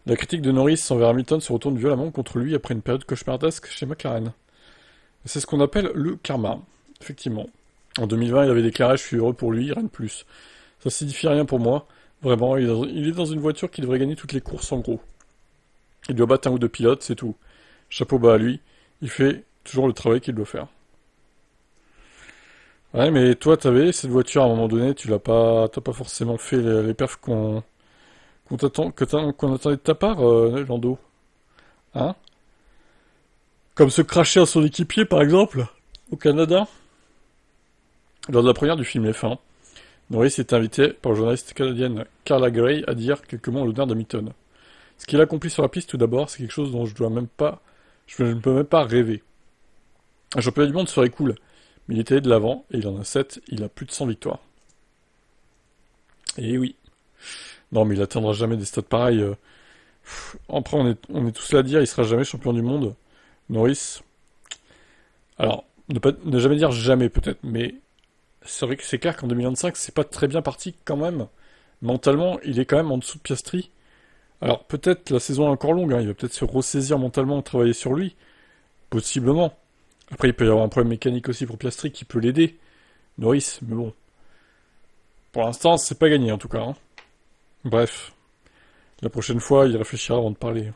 La critique de Norris envers Hamilton se retourne violemment contre lui après une période cauchemardesque chez McLaren. C'est ce qu'on appelle le karma, effectivement. En 2020, il avait déclaré « Je suis heureux pour lui, rien de plus. Ça signifie rien pour moi. Vraiment, il est dans une voiture qui devrait gagner toutes les courses en gros. Il doit battre un ou deux pilotes, c'est tout. Chapeau bas à lui. Il fait toujours le travail qu'il doit faire. » Ouais, mais toi, t'avais cette voiture à un moment donné, t'as pas forcément fait les perfs qu'on attendait de ta part, Lando. Hein? Comme se cracher à son équipier, par exemple, au Canada. Lors de la première du film F1, Norris est invité par la journaliste canadienne Carla Gray à dire quelques mots en l'honneur d'Hamilton. Ce qu'il a accompli sur la piste, tout d'abord, c'est quelque chose dont je ne peux même pas rêver. Un championnat du monde serait cool, mais il est allé de l'avant, et il en a 7, il a plus de 100 victoires. Et oui. Non, mais il atteindra jamais des stats pareils. Après, on est tous là à dire, il sera jamais champion du monde. Norris. Alors, ne jamais dire jamais peut-être, mais c'est vrai que c'est clair qu'en 2025, c'est pas très bien parti quand même. Mentalement, il est quand même en dessous de Piastri. Alors peut-être la saison est encore longue, hein, il va peut-être se ressaisir mentalement, travailler sur lui, possiblement. Après, il peut y avoir un problème mécanique aussi pour Piastri qui peut l'aider, Norris, mais bon. Pour l'instant, c'est pas gagné en tout cas. Hein. Bref, la prochaine fois, il réfléchira avant de parler.